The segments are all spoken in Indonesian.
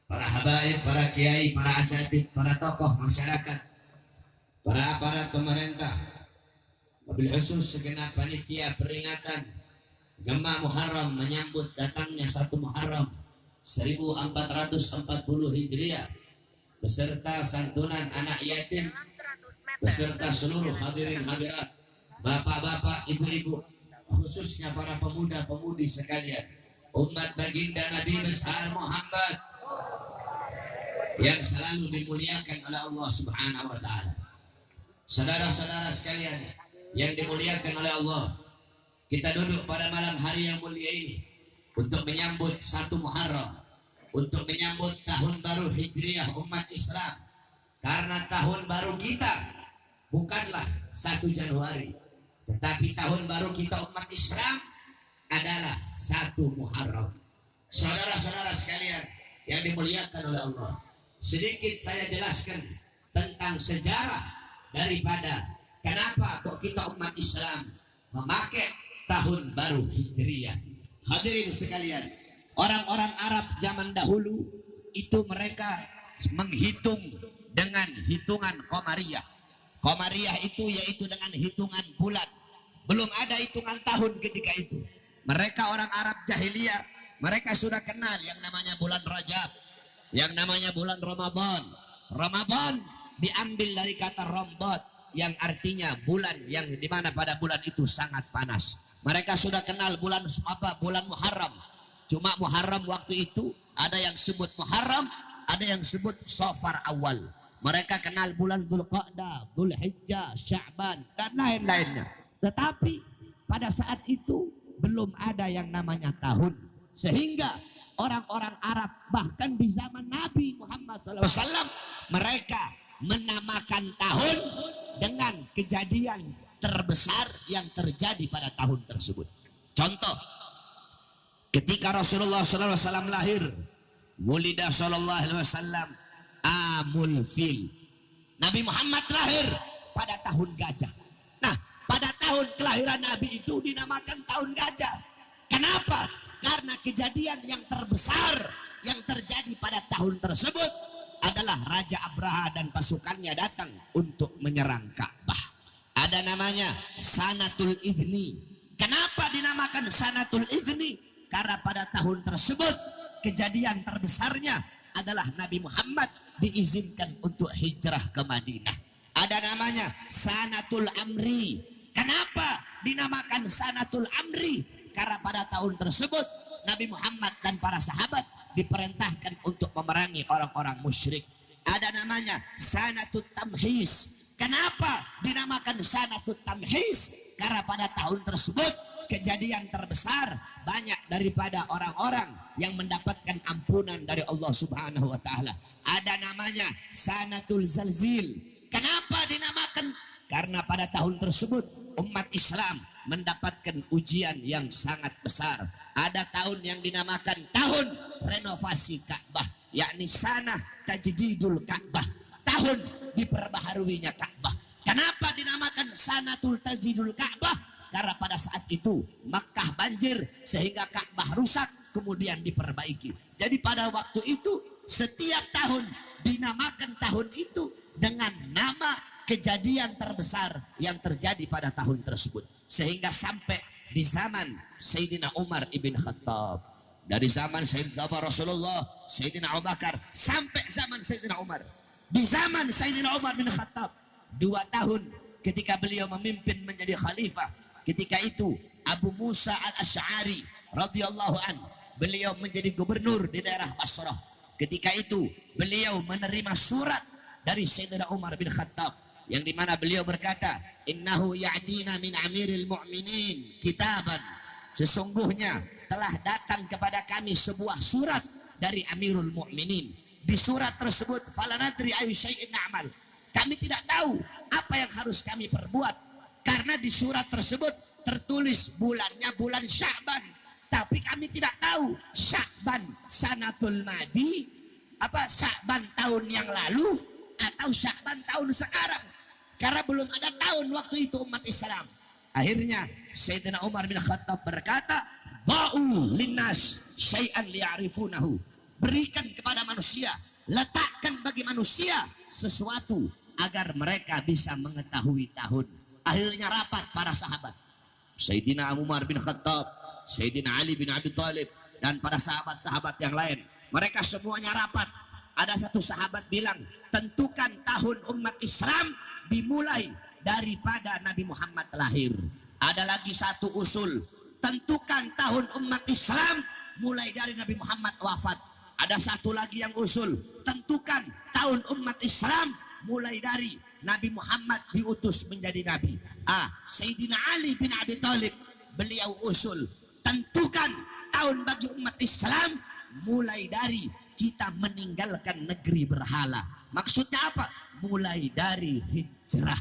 para habaib, para kiai, para asatid, para tokoh masyarakat, para aparat pemerintah, wabil khusus segenap panitia peringatan Gema Muharram menyambut datangnya 1 Muharram 1440 Hijriah beserta santunan anak yatim, beserta seluruh hadirin hadirat, bapak-bapak, ibu-ibu, khususnya para pemuda-pemudi sekalian, umat baginda Nabi besar Muhammad yang selalu dimuliakan oleh Allah Subhanahu wa taala. Saudara-saudara sekalian yang dimuliakan oleh Allah, kita duduk pada malam hari yang mulia ini untuk menyambut 1 Muharram, untuk menyambut tahun baru Hijriah umat Islam. Karena tahun baru kita bukanlah 1 Januari, tetapi tahun baru kita umat Islam adalah 1 Muharram. Saudara-saudara sekalian yang dimuliakan oleh Allah, sedikit saya jelaskan tentang sejarah daripada kenapa kok kita umat Islam memakai tahun baru Hijriah. Hadirin sekalian, orang-orang Arab zaman dahulu itu mereka menghitung dengan hitungan Qamariyah. Qamariyah itu yaitu dengan hitungan bulan. Belum ada hitungan tahun ketika itu. Mereka orang Arab jahiliyah, mereka sudah kenal yang namanya bulan Rajab, yang namanya bulan Ramadan. Ramadan diambil dari kata Ramad yang artinya bulan yang dimana pada bulan itu sangat panas. Mereka sudah kenal bulan apa? Bulan Muharram. Cuma Muharram waktu itu ada yang sebut Muharram, ada yang sebut Safar awal. Mereka kenal bulan Dzulqa'dah, Dzulhijjah, Sya'ban dan lain-lainnya. Tetapi pada saat itu belum ada yang namanya tahun. Sehingga orang-orang Arab bahkan di zaman Nabi Muhammad SAW mereka menamakan tahun dengan kejadian terbesar yang terjadi pada tahun tersebut. Contoh, ketika Rasulullah SAW lahir, Wulida SAW Amul Fil. Nabi Muhammad lahir pada tahun gajah. Nah, pada tahun kelahiran Nabi itu dinamakan tahun gajah. Kenapa? Karena kejadian yang terbesar yang terjadi pada tahun tersebut adalah Raja Abraha dan pasukannya datang untuk menyerang Ka'bah. Ada namanya Sanatul Idni. Kenapa dinamakan Sanatul Idni? Karena pada tahun tersebut kejadian terbesarnya adalah Nabi Muhammad diizinkan untuk hijrah ke Madinah. Ada namanya Sanatul Amri. Kenapa dinamakan Sanatul Amri? Karena pada tahun tersebut Nabi Muhammad dan para sahabat diperintahkan untuk memerangi orang-orang musyrik. Ada namanya Sanatut Tamhis. Kenapa dinamakan Sanatut Tamhis? Karena pada tahun tersebut kejadian terbesar, banyak daripada orang-orang yang mendapatkan ampunan dari Allah Subhanahu wa taala. Ada namanya Sanatul Zalzil. Kenapa dinamakan? Karena pada tahun tersebut umat Islam mendapatkan ujian yang sangat besar. Ada tahun yang dinamakan tahun renovasi Ka'bah, yakni Sanah Tajdidul Ka'bah, tahun diperbaharuinya Ka'bah. Kenapa dinamakan Sanatul Tajdidul Ka'bah? Karena pada saat itu Makkah banjir sehingga Ka'bah rusak, kemudian diperbaiki. Jadi pada waktu itu setiap tahun dinamakan tahun itu dengan nama kejadian terbesar yang terjadi pada tahun tersebut. Sehingga sampai di zaman Sayyidina Umar ibn Khattab, dari zaman Sayyidina Rasulullah, Sayyidina Abu Bakar, sampai zaman Sayyidina Umar. Di zaman Sayyidina Umar bin Khattab 2 tahun ketika beliau memimpin menjadi khalifah, ketika itu Abu Musa al-Asy'ari radhiyallahu an, beliau menjadi gubernur di daerah Basrah. Ketika itu beliau menerima surat dari Sayyidina Umar bin Khattab yang dimana beliau berkata, innahu ya'tina min amiril mu'minin kitaban, sesungguhnya telah datang kepada kami sebuah surat dari Amirul Mu'minin. Di surat tersebut falanadri ayu syai'in na'mal, kami tidak tahu apa yang harus kami perbuat, karena di surat tersebut tertulis bulannya bulan Sya'ban, tapi kami tidak tahu Sya'ban sanatul madi, apa Sya'ban tahun yang lalu atau Sya'ban tahun sekarang, karena belum ada tahun waktu itu umat Islam. Akhirnya Sayyidina Umar bin Khattab berkata, "Dha'u linnas syai'an liya'rifunahu." berikan kepada manusia, letakkan bagi manusia sesuatu agar mereka bisa mengetahui tahun. Akhirnya rapat para sahabat, Sayyidina Umar bin Khattab, Sayyidina Ali bin Abi Thalib, dan para sahabat-sahabat yang lain. Mereka semuanya rapat. Ada satu sahabat bilang, tentukan tahun umat Islam dimulai daripada Nabi Muhammad lahir. Ada lagi satu usul, tentukan tahun umat Islam mulai dari Nabi Muhammad wafat. Ada satu lagi yang usul, tentukan tahun umat Islam mulai dari Nabi Muhammad diutus menjadi nabi. Sayyidina Ali bin Abi Thalib, beliau usul, tentukan tahun bagi umat Islam mulai dari kita meninggalkan negeri berhala. Maksudnya apa? Mulai dari hijrah.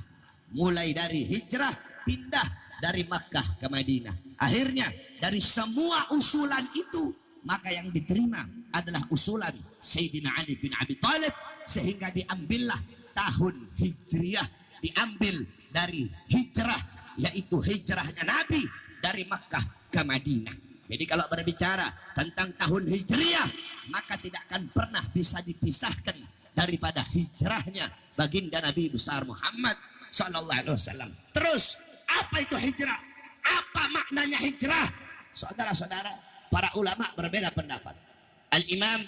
Mulai dari hijrah, pindah dari Makkah ke Madinah. Akhirnya dari semua usulan itu, maka yang diterima adalah usulan Sayyidina Ali bin Abi Thalib, sehingga diambillah tahun Hijriah, diambil dari hijrah, yaitu hijrahnya Nabi dari Makkah ke Madinah. Jadi kalau berbicara tentang tahun Hijriah, maka tidak akan pernah bisa dipisahkan daripada hijrahnya baginda Nabi besar Muhammad sallallahu alaihi wasallam. Terus, apa itu hijrah? Apa maknanya hijrah? Saudara-saudara, para ulama berbeda pendapat. Al-Imam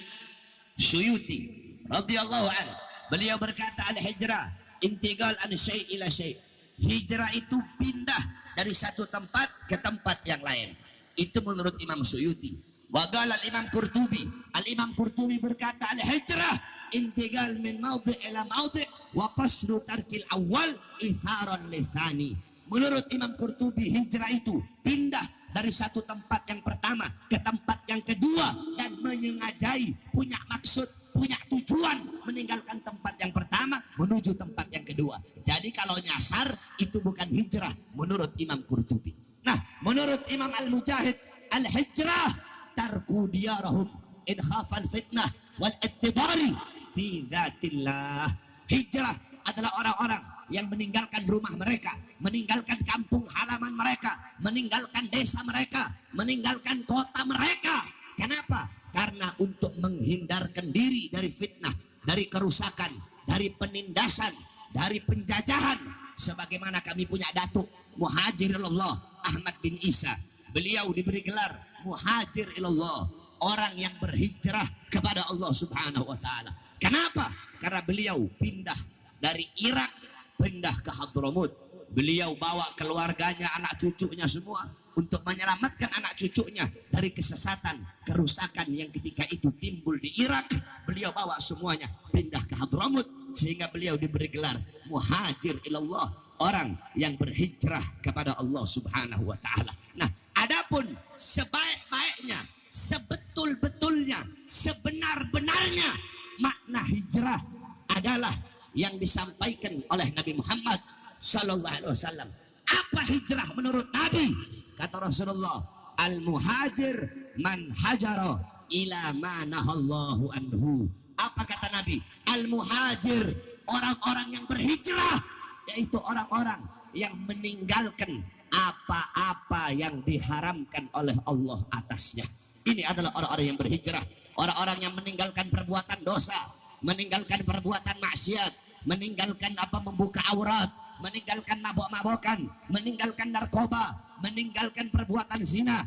Suyuti radhiyallahu anhu, beliau berkata, al-hijrah intiqal an syai' ila syai'. Hijrah itu pindah dari satu tempat ke tempat yang lain. Itu menurut Imam Suyuti. Waqala al-Imam Qurtubi, al-Imam Qurtubi berkata, al-hijrah intiqal min maudhi' ila maudhi' wa qasru tarkil awal itharan lithani. Menurut Imam Qurtubi, hijrah itu pindah dari satu tempat yang pertama ke tempat yang kedua, dan menyengajai, punya maksud, punya tujuan meninggalkan tempat yang pertama menuju tempat yang kedua. Jadi kalau nyasar itu bukan hijrah menurut Imam Qurtubi. Nah, menurut Imam Al-Mujahid, al-hijrah tarku diyarahum in khafal fitnah wal ittibari fi dzatillah. Hijrah adalah orang-orang yang meninggalkan rumah mereka, meninggalkan kampung halaman mereka, meninggalkan desa mereka, meninggalkan kota mereka. Kenapa? Karena untuk menghindarkan diri dari fitnah, dari kerusakan, dari penindasan, dari penjajahan. Sebagaimana kami punya datuk Muhajir ilallah Ahmad bin Isa, beliau diberi gelar Muhajir ilallah, orang yang berhijrah kepada Allah Subhanahu wa taala. Kenapa? Karena beliau pindah dari Irak, pindah ke Hadramut. Beliau bawa keluarganya, anak cucunya semua untuk menyelamatkan anak cucunya dari kesesatan, kerusakan yang ketika itu timbul di Irak. Beliau bawa semuanya pindah ke Hadramut, sehingga beliau diberi gelar Muhajir ilallah, orang yang berhijrah kepada Allah Subhanahu wa taala. Nah, adapun sebaik-baiknya, sebetul-betulnya, sebenar-benarnya makna hijrah adalah yang disampaikan oleh Nabi Muhammad sallallahu alaihi wasallam. Apa hijrah menurut Nabi? Kata Rasulullah, al-muhajir man hajara ila ma nahallahu anhu. Apa kata Nabi? Al-muhajir, orang-orang yang berhijrah, yaitu orang-orang yang meninggalkan apa-apa yang diharamkan oleh Allah atasnya. Ini adalah orang-orang yang berhijrah, orang-orang yang meninggalkan perbuatan dosa, meninggalkan perbuatan maksiat, meninggalkan membuka aurat, meninggalkan mabok-mabokan, meninggalkan narkoba, meninggalkan perbuatan zina,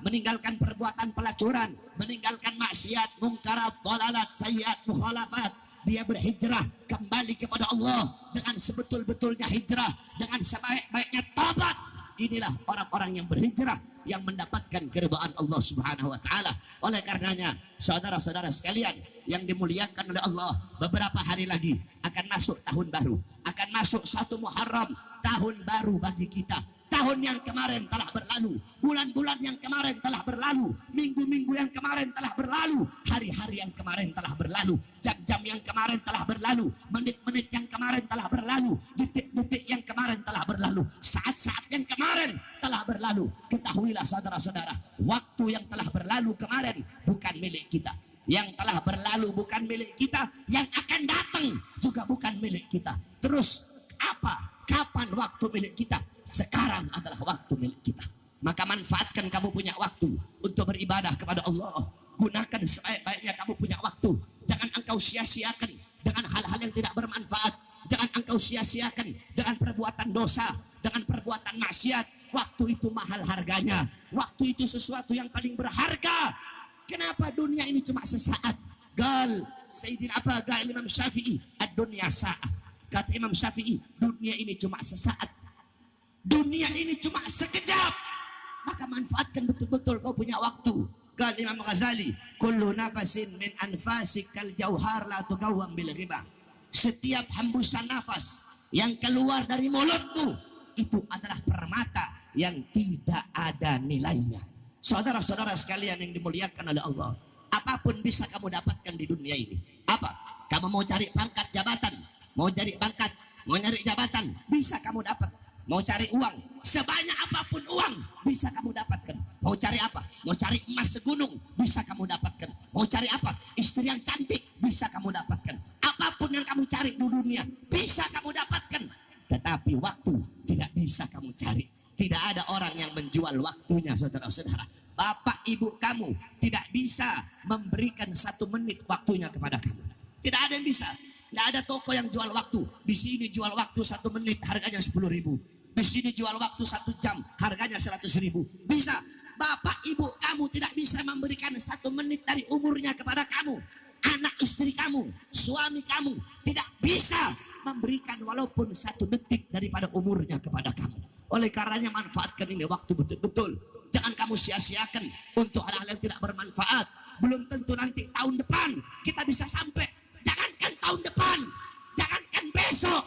meninggalkan perbuatan pelacuran, meninggalkan maksiat, mungkarat, dhalalat, sayyiat, mukhalafat. Dia berhijrah kembali kepada Allah dengan sebetul-betulnya hijrah, dengan sebaik-baiknya taubat. Inilah orang-orang yang berhijrah yang mendapatkan keridhaan Allah Subhanahu wa taala. Oleh karenanya, saudara-saudara sekalian yang dimuliakan oleh Allah, beberapa hari lagi akan masuk tahun baru, akan masuk 1 Muharram, tahun baru bagi kita. Tahun yang kemarin telah berlalu, bulan-bulan yang kemarin telah berlalu, minggu-minggu yang kemarin telah berlalu, hari-hari yang kemarin telah berlalu, jam-jam yang kemarin telah berlalu, menit-menit yang kemarin telah berlalu, detik-detik yang kemarin telah berlalu, saat-saat yang kemarin telah berlalu. Ketahuilah saudara-saudara, waktu yang telah berlalu kemarin bukan milik kita. Yang telah berlalu bukan milik kita, yang akan datang juga bukan milik kita. Terus apa? Kapan waktu milik kita? Sekarang adalah waktu milik kita. Maka manfaatkan kamu punya waktu untuk beribadah kepada Allah. Gunakan sebaik-baik sia-siakan dengan hal-hal yang tidak bermanfaat. Jangan engkau sia-siakan dengan perbuatan dosa, dengan perbuatan maksiat. Waktu itu mahal harganya. Waktu itu sesuatu yang paling berharga. Kenapa dunia ini cuma sesaat? Gal Sayyidina gal Imam Syafi'i, ad-dunya sa'ah. Kata Imam Syafi'i, dunia ini cuma sesaat. Dunia ini cuma sekejap. Maka manfaatkan betul-betul kau punya waktu. Gal Imam Ghazali, kullu nafasin min anfasik kal jauhar la tugawwam bil ghibah. Setiap hembusan nafas yang keluar dari mulutmu itu adalah permata yang tidak ada nilainya. Saudara-saudara sekalian yang dimuliakan oleh Allah, apapun bisa kamu dapatkan di dunia ini. Apa? Kamu mau cari pangkat jabatan, mau cari pangkat, mau nyari jabatan, bisa kamu dapat. Mau cari uang, sebanyak apapun uang bisa kamu dapatkan. Mau cari apa? Mau cari emas segunung, bisa kamu dapatkan. Mau cari apa? Istri yang cantik, bisa kamu dapatkan. Apapun yang kamu cari di dunia, bisa kamu dapatkan. Tetapi waktu tidak bisa kamu cari. Tidak ada orang yang menjual waktunya, saudara-saudara. Bapak ibu kamu tidak bisa memberikan 1 menit waktunya kepada kamu. Tidak ada yang bisa. Tidak ada toko yang jual waktu. Di sini jual waktu 1 menit harganya 10.000. Di sini jual waktu 1 jam harganya 100.000. Bisa. Bapak ibu kamu tidak bisa memberikan 1 menit dari umurnya kepada kamu. Anak istri kamu, suami kamu tidak bisa memberikan walaupun 1 detik daripada umurnya kepada kamu. Oleh karenanya manfaatkan ini waktu betul-betul. Jangan kamu sia-siakan untuk hal-hal yang tidak bermanfaat. Belum tentu nanti tahun depan kita bisa sampai. Jangankan tahun depan, jangankan besok.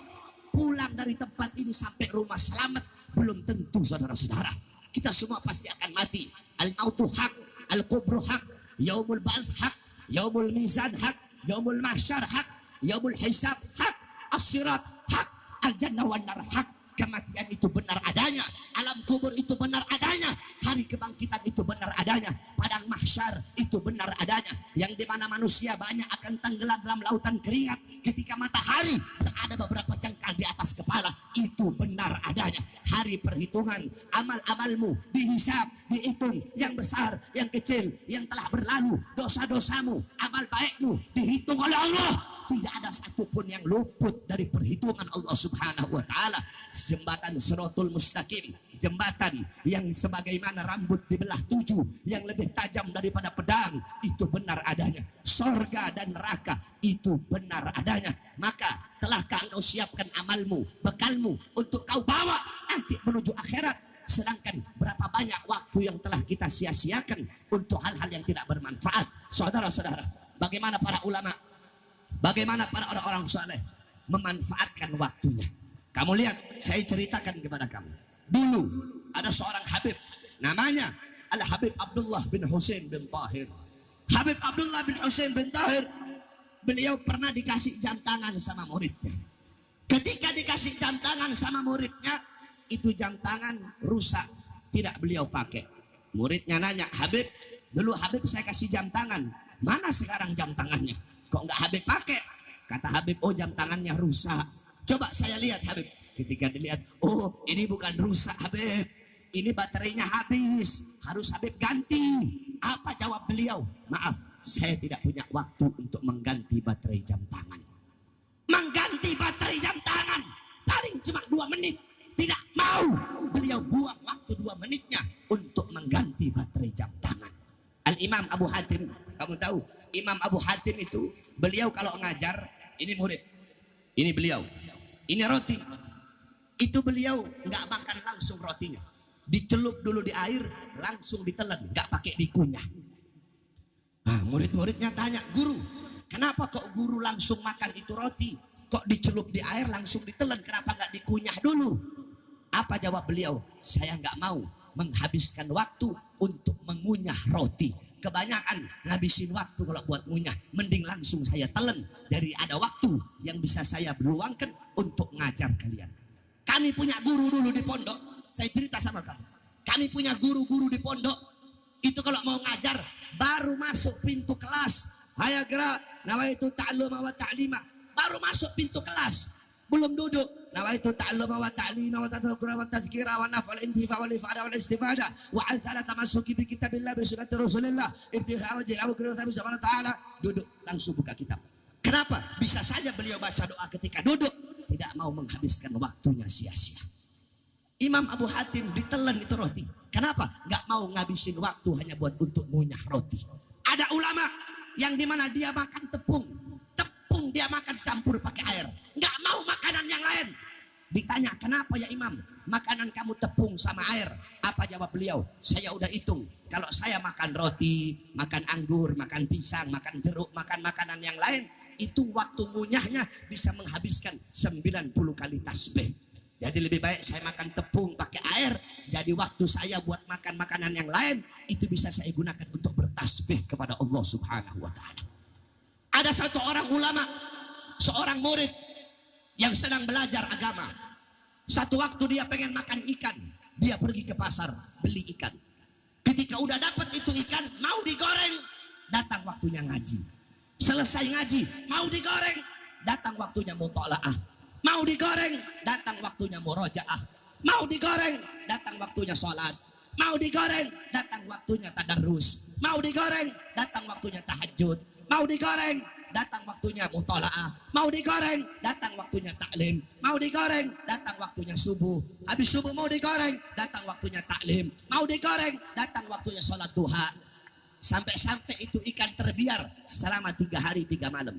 Pulang dari tempat ini sampai rumah selamat belum tentu, saudara-saudara. Kita semua pasti akan mati. Al-mautu hak, al-kubru hak, yaumul ba'ats hak, yaumul mizan hak, yaumul mahsyar hak, yaumul hisab hak, as-sirat hak, al-jannah wan nar hak. Kematian itu benar adanya, alam kubur itu benar adanya, hari kebangkitan itu benar adanya, padang mahsyar itu benar adanya, yang dimana manusia banyak akan tenggelam dalam lautan keringat ketika matahari berada beberapa jengkal di atas kepala, itu benar adanya. Hari perhitungan, amal-amalmu dihisab, dihitung, yang besar, yang kecil, yang telah berlalu, dosa-dosamu, amal baikmu dihitung oleh Allah. Tidak ada satupun yang luput dari perhitungan Allah Subhanahu wa ta'ala. Jembatan Siratul Mustaqim, jembatan yang sebagaimana rambut dibelah 7, yang lebih tajam daripada pedang, itu benar adanya. Sorga dan neraka itu benar adanya. Maka telahkah engkau siapkan amalmu, bekalmu untuk kau bawa nanti menuju akhirat? Sedangkan berapa banyak waktu yang telah kita sia-siakan untuk hal-hal yang tidak bermanfaat. Saudara-saudara, bagaimana para ulama, bagaimana para orang-orang saleh memanfaatkan waktunya. Kamu lihat, saya ceritakan kepada kamu. Dulu ada seorang Habib, namanya Al-Habib Abdullah bin Husain bin Tahir. Habib Abdullah bin Husain bin Tahir, beliau pernah dikasih jam tangan sama muridnya. Ketika dikasih jam tangan sama muridnya, itu jam tangan rusak, tidak beliau pakai. Muridnya nanya, Habib, dulu Habib saya kasih jam tangan, mana sekarang jam tangannya? Kok nggak Habib pakai? Kata Habib, oh jam tangannya rusak. Coba saya lihat Habib. Ketika dilihat, oh ini bukan rusak Habib, ini baterainya habis, harus Habib ganti. Apa jawab beliau? Maaf, saya tidak punya waktu untuk mengganti baterai jam tangan. Mengganti baterai jam tangan paling cuma 2 menit. Tidak mau beliau buang waktu 2 menitnya untuk mengganti baterai jam tangan. Al-Imam Abu Hatim, kamu tahu Imam Abu Hatim itu, beliau kalau ngajar, ini murid, ini beliau, ini roti, itu beliau nggak makan langsung rotinya, dicelup dulu di air, langsung ditelan, nggak pakai dikunyah. Nah, murid-muridnya tanya, guru, kenapa kok guru langsung makan itu roti, kok dicelup di air langsung ditelan, kenapa nggak dikunyah dulu? Apa jawab beliau? Saya nggak mau menghabiskan waktu untuk mengunyah roti. Kebanyakan ngabisin waktu kalau buat ngunyah, mending langsung saya telan, dari ada waktu yang bisa saya luangkan untuk ngajar kalian. Kami punya guru dulu di pondok, saya cerita sama kamu. Kami punya guru-guru di pondok, itu kalau mau ngajar baru masuk pintu kelas, haya gerak, nawaitu ta'alluma wa ta'lima, baru masuk pintu kelas, belum duduk, nawaitu ta'alluma wa ta'lima wa tadhkura wa tadhkira wa naf'al intifa wal ifada wal istifada wa azala tamassuki bi kitabillah bi sunnati rasulillah ibtigha wajhi Allah subhanahu wa ta'ala. Duduk langsung buka kitab. Kenapa? Bisa saja beliau baca doa ketika duduk, tidak mau menghabiskan waktunya sia-sia. Imam Abu Hatim ditelan itu roti. Kenapa? Gak mau ngabisin waktu hanya buat untuk ngunyah roti. Ada ulama yang dimana dia makan tepung dia makan campur pakai air, gak mau makanan yang lain. Ditanya, kenapa ya Imam, makanan kamu tepung sama air? Apa jawab beliau? Saya udah hitung, kalau saya makan roti, makan anggur, makan pisang, makan jeruk, makan makanan yang lain, itu waktu ngunyahnya bisa menghabiskan 90 kali tasbih. Jadi lebih baik saya makan tepung pakai air, jadi waktu saya buat makan makanan yang lain, itu bisa saya gunakan untuk bertasbih kepada Allah Subhanahu wa ta'ala. Ada satu orang ulama, seorang murid yang sedang belajar agama. Satu waktu dia pengen makan ikan, dia pergi ke pasar beli ikan. Ketika udah dapat itu ikan, mau digoreng, datang waktunya ngaji. Selesai ngaji, mau digoreng, datang waktunya mutolaah. Mau digoreng, datang waktunya murojaah. Mau digoreng, datang waktunya sholat. Mau digoreng, datang waktunya tadarrus. Mau digoreng, datang waktunya tahajud. Mau digoreng, datang waktunya mutolaah. Mau digoreng, datang waktunya taklim. Mau digoreng, datang waktunya subuh. Habis subuh mau digoreng, datang waktunya taklim. Mau digoreng, datang waktunya sholat duha. Sampai-sampai itu ikan terbiar selama 3 hari 3 malam.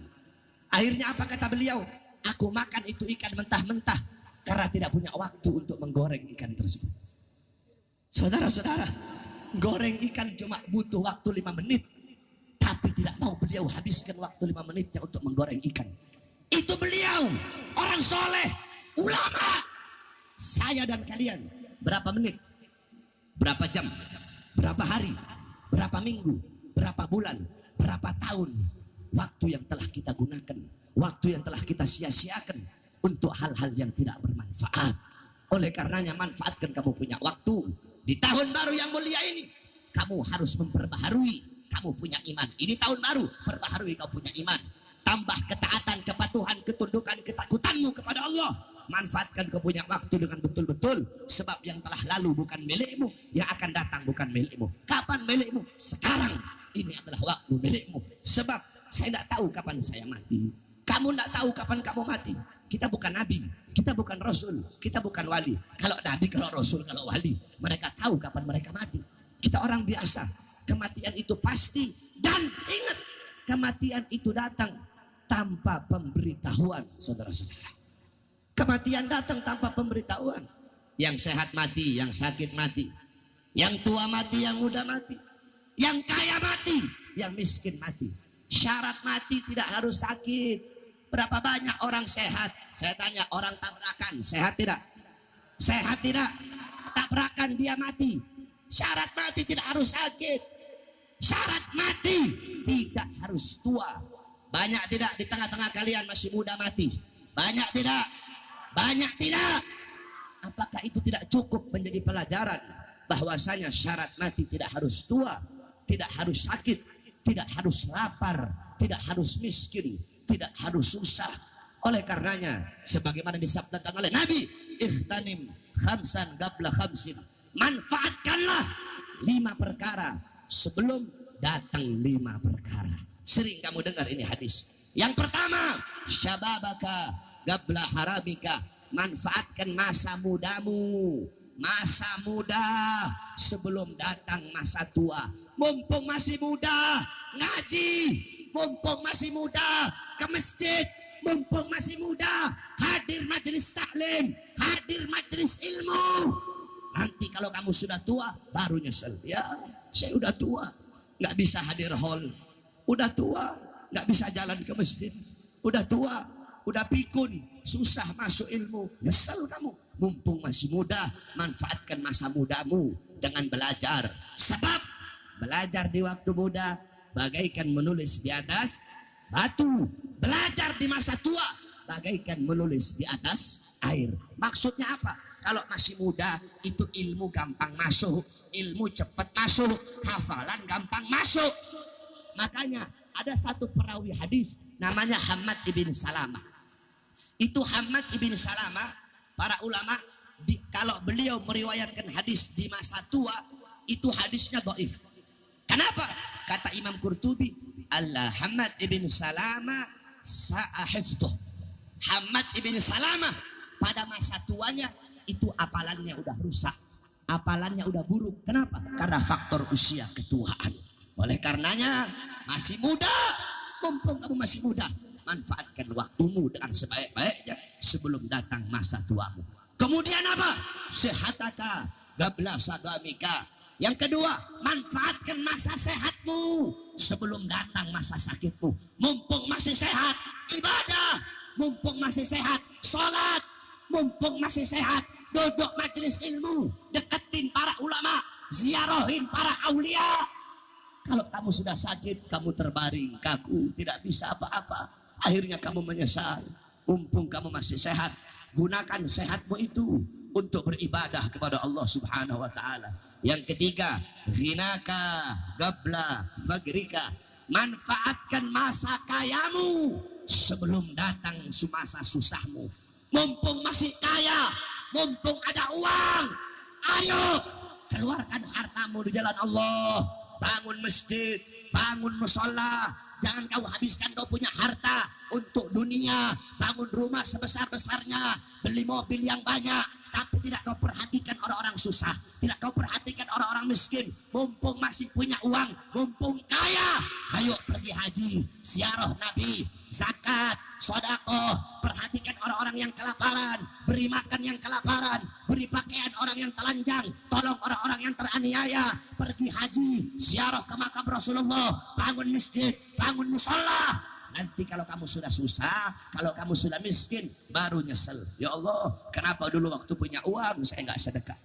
Akhirnya apa kata beliau? Aku makan itu ikan mentah-mentah karena tidak punya waktu untuk menggoreng ikan tersebut. Saudara-saudara, goreng ikan cuma butuh waktu 5 menit. Tapi tidak mau beliau habiskan waktu 5 menitnya untuk menggoreng ikan. Itu beliau, orang soleh, ulama. Saya dan kalian, berapa menit, berapa jam, berapa hari, berapa minggu, berapa bulan, berapa tahun waktu yang telah kita gunakan, waktu yang telah kita sia-siakan untuk hal-hal yang tidak bermanfaat. Oleh karenanya manfaatkan kamu punya waktu. Di tahun baru yang mulia ini, kamu harus memperbaharui kamu punya iman. Ini tahun baru, perbaharui kau punya iman. Tambah ketaatan, kepatuhan, ketundukan, ketakutanmu kepada Allah. Manfaatkan kau punya waktu dengan betul-betul. Sebab yang telah lalu bukan milikmu, yang akan datang bukan milikmu. Kapan milikmu? Sekarang. Ini adalah waktu milikmu. Sebab saya tidak tahu kapan saya mati. Kamu tidak tahu kapan kamu mati. Kita bukan nabi, kita bukan rasul, kita bukan wali. Kalau nabi, kalau rasul, kalau wali, mereka tahu kapan mereka mati. Kita orang biasa. Kematian itu pasti. Dan ingat, kematian itu datang tanpa pemberitahuan, saudara-saudara. Kematian datang tanpa pemberitahuan. Yang sehat mati, yang sakit mati. Yang tua mati, yang muda mati. Yang kaya mati, yang miskin mati. Syarat mati tidak harus sakit. Berapa banyak orang sehat? Saya tanya, orang tabrakan, sehat tidak? Sehat tidak? Tabrakan dia mati. Syarat mati tidak harus sakit. Syarat mati tidak harus tua. Banyak tidak di tengah-tengah kalian masih muda mati? Banyak tidak? Banyak tidak? Apakah itu tidak cukup menjadi pelajaran bahwasanya syarat mati tidak harus tua, tidak harus sakit, tidak harus lapar, tidak harus miskin, tidak harus susah. Oleh karenanya sebagaimana disabdakan oleh Nabi, ihtanim khamsan qabla khamsin. Manfaatkanlah 5 perkara sebelum datang 5 perkara. Sering kamu dengar ini hadis. Yang pertama, syababaka qabla haramika. Manfaatkan masa mudamu. Masa muda sebelum datang masa tua. Mumpung masih muda, ngaji. Mumpung masih muda, ke masjid. Mumpung masih muda, hadir majelis taklim, hadir majelis ilmu. Nanti kalau kamu sudah tua, baru nyesel. Ya, saya udah tua, nggak bisa hadir hall. Udah tua, nggak bisa jalan ke masjid. Udah tua, udah pikun, susah masuk ilmu. Nyesel kamu. Mumpung masih muda, manfaatkan masa mudamu dengan belajar. Sebab belajar di waktu muda bagaikan menulis di atas batu. Belajar di masa tua bagaikan menulis di atas air. Maksudnya apa? Kalau masih muda itu ilmu gampang masuk, ilmu cepat masuk, hafalan gampang masuk. Makanya ada satu perawi hadis namanya Hammad ibn Salamah. Itu Hammad ibn Salamah, para ulama kalau beliau meriwayatkan hadis di masa tua itu hadisnya dhaif. Kenapa? Kata Imam Qurtubi, Allah Hammad ibn Salamah sa'ahifdhuh. Hamad ibn Salamah pada masa tuanya itu apalannya udah rusak, apalannya udah buruk. Kenapa? Karena faktor usia ketuaan. Oleh karenanya masih muda, mumpung kamu masih muda, manfaatkan waktumu dengan sebaik-baiknya sebelum datang masa tuamu. Kemudian apa? Sehataka qabla sagamika. Yang kedua, manfaatkan masa sehatmu sebelum datang masa sakitmu. Mumpung masih sehat, ibadah. Mumpung masih sehat, sholat. Mumpung masih sehat, duduk majelis ilmu, deketin para ulama, ziarahin para aulia. Kalau kamu sudah sakit, kamu terbaring kaku, tidak bisa apa-apa, akhirnya kamu menyesal. Mumpung kamu masih sehat, gunakan sehatmu itu untuk beribadah kepada Allah Subhanahu wa taala. Yang ketiga, ghinaka qabla fagrika. Manfaatkan masa kayamu sebelum datang masa susahmu. Mumpung masih kaya, mumpung ada uang, ayo keluarkan hartamu di jalan Allah. Bangun masjid, bangun mushola. Jangan kau habiskan kau punya harta untuk dunia. Bangun rumah sebesar-besarnya, beli mobil yang banyak, tapi tidak kau perhatikan orang-orang susah, tidak kau perhatikan orang-orang miskin. Mumpung masih punya uang, mumpung kaya, ayo pergi haji, ziarah Nabi, zakat, sedekah. Perhatikan orang-orang yang kelaparan, beri makan yang kelaparan, beri pakaian orang yang telanjang, tolong orang-orang yang teraniaya. Pergi haji, ziarah ke makam Rasulullah, bangun masjid, bangun mushola. Nanti kalau kamu sudah susah, kalau kamu sudah miskin, baru nyesel. Ya Allah, kenapa dulu waktu punya uang saya nggak sedekah?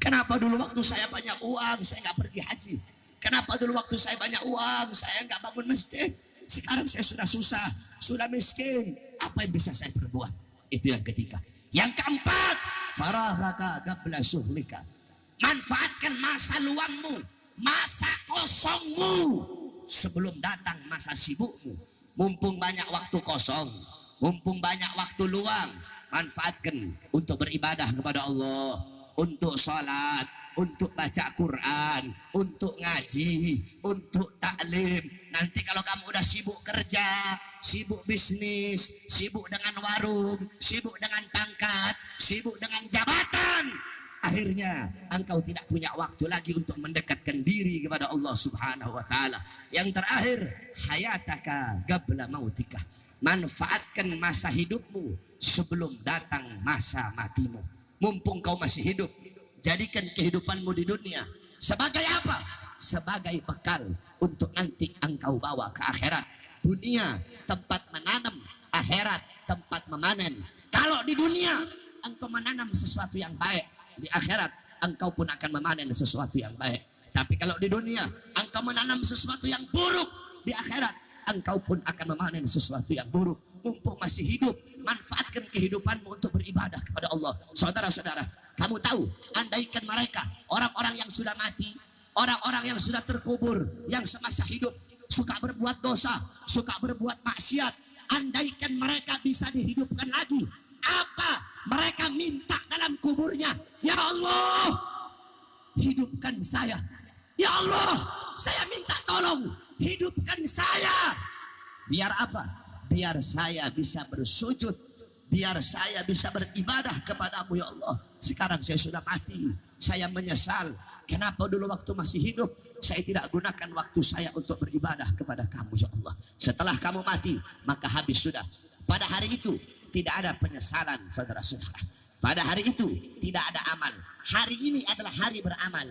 Kenapa dulu waktu saya banyak uang saya nggak pergi haji? Kenapa dulu waktu saya banyak uang saya nggak bangun masjid? Sekarang saya sudah susah, sudah miskin. Apa yang bisa saya perbuat? Itu yang ketiga. Yang keempat, farahaka qabla syughlika. Manfaatkan masa luangmu, masa kosongmu sebelum datang masa sibukmu. Mumpung banyak waktu kosong, mumpung banyak waktu luang, manfaatkan untuk beribadah kepada Allah, untuk sholat, untuk baca Quran, untuk ngaji, untuk taklim. Nanti kalau kamu udah sibuk kerja, sibuk bisnis, sibuk dengan warung, sibuk dengan pangkat, sibuk dengan jabatan, akhirnya engkau tidak punya waktu lagi untuk mendekatkan diri kepada Allah Subhanahu wa taala. Yang terakhir, hayataka qabla mautika. Manfaatkan masa hidupmu sebelum datang masa matimu. Mumpung kau masih hidup, jadikan kehidupanmu di dunia sebagai apa? Sebagai bekal untuk nanti engkau bawa ke akhirat. Dunia tempat menanam, akhirat tempat memanen. Kalau di dunia engkau menanam sesuatu yang baik, di akhirat engkau pun akan memanen sesuatu yang baik. Tapi kalau di dunia engkau menanam sesuatu yang buruk, di akhirat engkau pun akan memanen sesuatu yang buruk. Mumpung masih hidup, manfaatkan kehidupanmu untuk beribadah kepada Allah. Saudara-saudara, kamu tahu, andaikan mereka, orang-orang yang sudah mati, orang-orang yang sudah terkubur, yang semasa hidup suka berbuat dosa, suka berbuat maksiat, andaikan mereka bisa dihidupkan lagi, apa mereka minta dalam kuburnya? Ya Allah, hidupkan saya. Ya Allah, saya minta tolong, hidupkan saya. Biar apa? Biar saya bisa bersujud, biar saya bisa beribadah kepadamu ya Allah. Sekarang saya sudah mati, saya menyesal. Kenapa dulu waktu masih hidup saya tidak gunakan waktu saya untuk beribadah kepada kamu ya Allah. Setelah kamu mati, maka habis sudah. Pada hari itu tidak ada penyesalan, saudara-saudara. Pada hari itu tidak ada amal. Hari ini adalah hari beramal.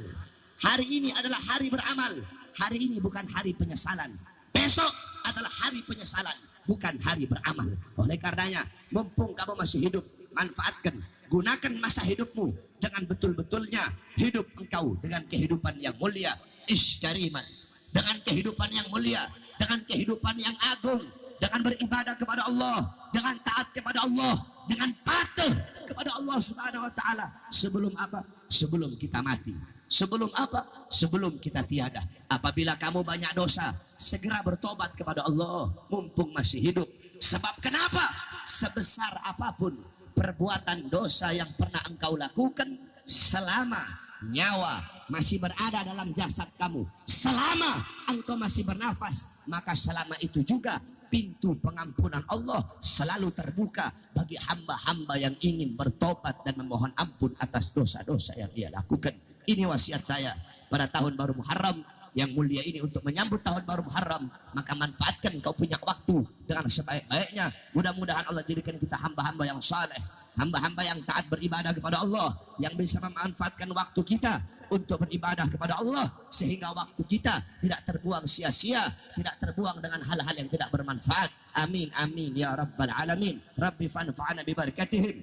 Hari ini adalah hari beramal. Hari ini bukan hari penyesalan. Besok adalah hari penyesalan, bukan hari beramal. Oleh karenanya, mumpung kamu masih hidup, manfaatkan, gunakan masa hidupmu dengan betul-betulnya. Hidup engkau dengan kehidupan yang mulia, iskariman, dengan kehidupan yang mulia, dengan kehidupan yang agung, dengan beribadah kepada Allah, dengan taat kepada Allah, dengan patuh kepada Allah Subhanahu wa taala. Sebelum apa? Sebelum kita mati. Sebelum apa? Sebelum kita tiada. Apabila kamu banyak dosa, segera bertobat kepada Allah mumpung masih hidup. Sebab kenapa? Sebesar apapun perbuatan dosa yang pernah engkau lakukan, selama nyawa masih berada dalam jasad kamu, selama engkau masih bernafas, maka selama itu juga pintu pengampunan Allah selalu terbuka bagi hamba-hamba yang ingin bertobat dan memohon ampun atas dosa-dosa yang ia lakukan. Ini wasiat saya pada tahun baru Muharram yang mulia ini, untuk menyambut tahun baru Muharram. Maka manfaatkan kau punya waktu dengan sebaik-baiknya. Mudah-mudahan Allah jadikan kita hamba-hamba yang saleh, hamba-hamba yang taat beribadah kepada Allah, yang bisa memanfaatkan waktu kita untuk beribadah kepada Allah, sehingga waktu kita tidak terbuang sia-sia, tidak terbuang dengan hal-hal yang tidak bermanfaat. Amin amin ya rabbal alamin. Rabbi fanfa'na bi barakatihim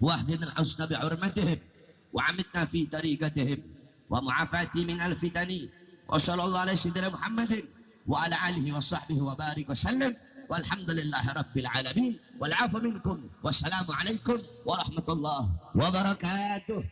wahdina al-husna bi hurmatihim wa amitna fi tariqatihim wa mu'afati min al-fitani wa sallallahu alaihi sayyidina Muhammadin wa ala alihi wa sahbihi wa barik wa sallam walhamdulillahi rabbil alamin wal 'afu minkum wassalamu alaikum warahmatullahi wabarakatuh.